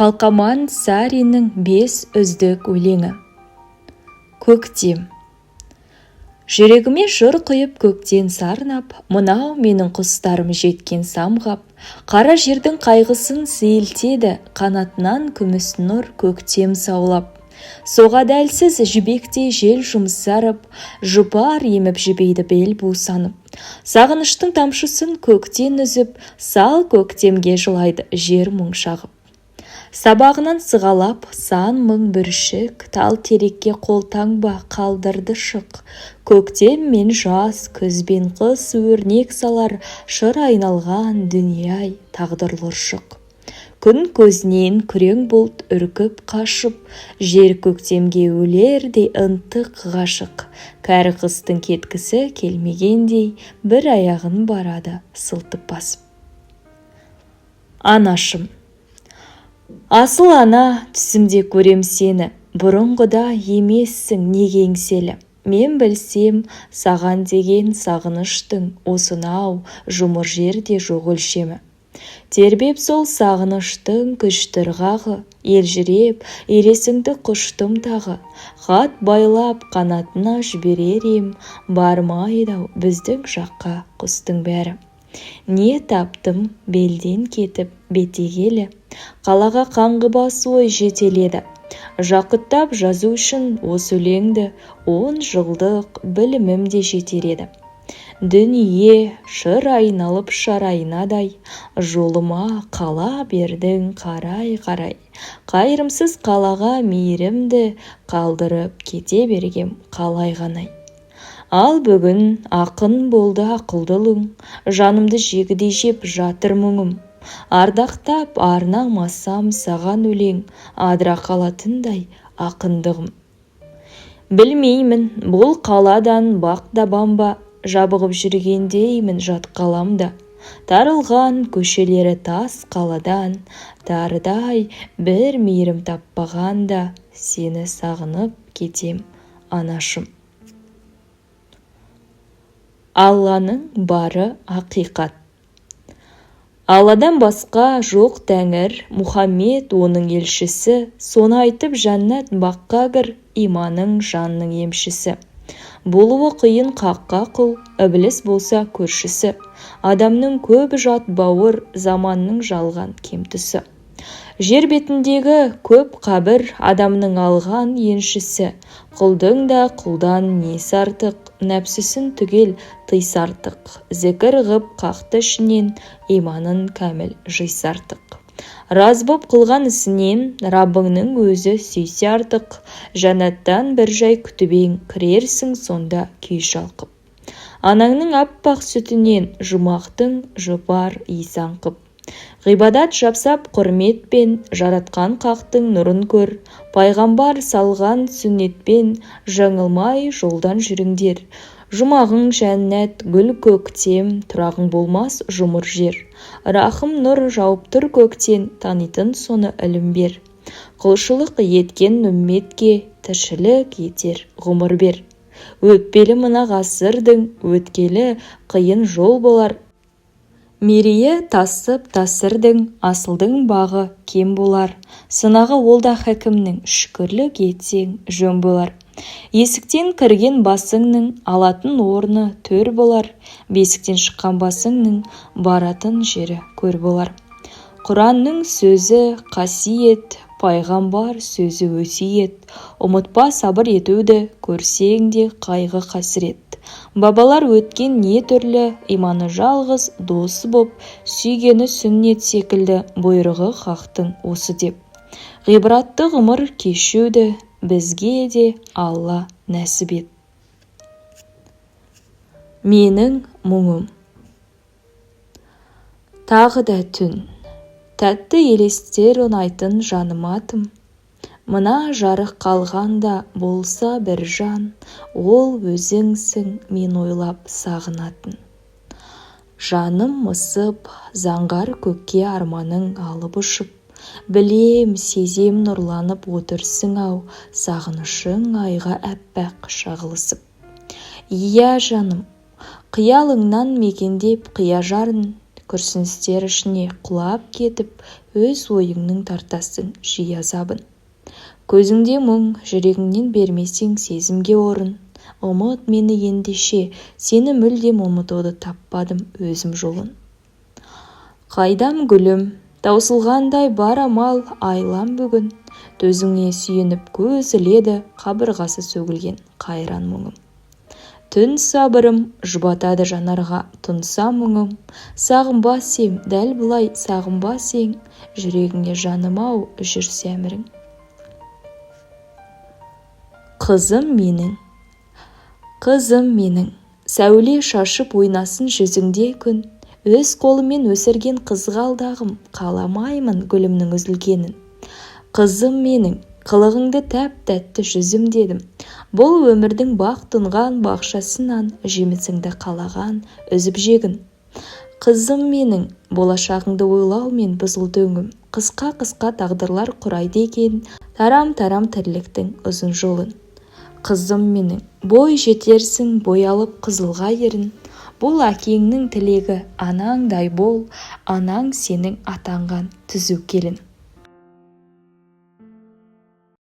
Қалқаман Сариннің 5 үздік өлеңі. Көктем. Жүрегіме жыр құйып көктен сарнап, мынау менің құстарым жеткен самғап, қара жердің қайғысын сейілтеді, қанатынан күміс нұр көктем саулап. Соғады әлсіз жібектей жел жұмсарып, жұпар еміп жібейді бел бусанып. Сағыныштың тамшысын көктен үзіп, сал көктемге жылайды жер мұң шағып. Сабағынан сығалап, сан мың бүршік, тал терекке қолтаңба қалдырды шық. Көктем мен жаз, күз бен қыс өрнек салар, шыр айналған дүние-ай тағдырлы ұршық. Күн көзінен күрең бұлт үркіп қашып, жер көктемге өлердей ынтық ғашық. Кәрі қыстың кеткісі келмегендей, бір аяғын барады сылтып басып. Анашым. Асыл ана, түсімде көрем сені, бұрынғыда емессің неге еңселі. Мен білсем, саған деген сағыныштың осынау жұмыр жерде жоқ өлшемі. Тербеп сол сағыныштың күшті ырғағы, елжіреп, елесіңді құштым тағы. Хат байлап қанатына жіберер ем, бармайды-ау біздің жаққа құстың бәрі. Не таптым белден кетіп бетегелі, қалаға қаңғыбас ой жетеледі. Жақыттап жазу үшін осы өлеңді 10 жылдық білімім де жетер еді. Дүние шыр айналып шарайнадай, жолыма қала бердің қарай-қарай. Қайырымсыз қалаға мейірімді қалдырып кете бергем қалай ғанай. Ал бүгін ақын болды ақылдылың, жанымды жегідей жеп жатыр мұңым. Ардақтап арнамасам саған өлең, адыра қалатындай ақындығым. Білмеймін, бұл қаладан бақ-табам ба, жабығып жүргендеймін жат қаламда. Тарылған көшелері тас қаладан, тарыдай бір мейірім таппағанда, сені сағынып кетем, анашым. Алланың бары ақиқат. Алладан басқа жоқ тәңір, Мұхаммед оның елшісі, соны айтып жәннат баққа кір, иманың жанның емшісі. Болуы қиын қаққа құл, ібіліс болса көршісі. Адамның көбі жат бауыр, заманның жалған кемтісі. Жер бетіндегі көп қабір, адамның алған еншісі. Құлдың да құлдан несі артық, нәпсісін түгел тыйсы артық. Зікір ғып қақты ішінен, иманын кәміл жайсы артық. Раз боп қылған ісінен, Раббыңның өзі сүйсе артық. Жәннаттан бір жай күтібең, кірерсің сонда күй шалқып. Анаңның аппақ сүтінен, жұмақтың жұпар иісі аңқып. Ғибадат жапсап құрметпен, жаратқан қақтың нұрын көр. Пайғамбар салған сүннетпен, жаңылмай жолдан жүріңдер. Жұмағың жәннат, гүл көктем, тұрағың болмас жұмыр жер. Рахым нұр жауып тұр көктен, танитын соны ілім бер. Құлшылық еткен үмметке, тіршілік етер ғұмыр бер. Өтпелі мына ғасырдың, өткелі қиын жол болар. Мерейі тасып тасырдың, асылдың бағы кем болар. Сынағы олда хәкімнің, шүкірлік етсең жөн болар. Есіктен кірген басыңның, алатын орны төр болар. Бесіктен шыққан басыңның, баратын жері көр болар. Құранның сөзі қасиет, пайғамбар сөзі өсиет. Ұмытпа сабыр етуді, көрсең де қайғы қасірет. Бабалар өткен не түрлі, иманы жалғыз досы боп, сүйгені сүннет секілді, бұйрығы хақтың осы деп. Ғибратты ғұмыр кешуді, бізге де Алла нәсіп ет. Менің мұңым. Тағы да түн, тәтті елестер ұнайтын жаным атым. Мына жарық қалғанда болса бір жан, ол өзіңсің мен ойлап сағынатын. Жаным мысып, заңғар көкке арманың алып ұшып, білем, сезем нұрланып отырсың ау, сағынышың айға әппақ шағылысып. Иә жаным, қиялыңнан мекендеп қия жарын, күрсіністер ішіне құлап кетіп, өз ойыңның тартасың жиі азабын. Көзіңде мұң, жүрегіңнен бермесең сезімге орын. Ұмыт мені ендеше, сені мүлдем ұмытуды таппадым өзім жолын. Қайдам гүлім, таусылғандай бар амал, айлам бүгін. Төзіңе сүйеніп көз іледі, қабырғасы сөгілген қайран мұңым. Түн сабырым, жұбатады жанарға тұнса мұңым. Сағынбас сем, дәл бұлай сағынбас ең, жүрегіңе жаным-ау жүрсе әмірің. Қызым менің, қызым менің, сәуле шашып ойнасын жүзіңде күн. Өз қолымен өсірген қызғалдағым, қаламаймын гүлімнің үзілгенін. Қызым менің, қылығыңды тәп-тәтті жүзім дедім. Бұл өмірдің бақ тұнған бақшасынан жемісіңді қалаған үзіп жегін. Қызым менің, болашағыңды ойлаумен бұзылды өңім. Қысқа-қысқа тағдырлар құрайды екен, тарам-тарам тірліктің ұзын жолын. Қызым менің, бой жетерсің боялып қызылға ерін. Бұл әкеңнің тілегі, анаңдай бол, анаң сенің атанған түзу келін.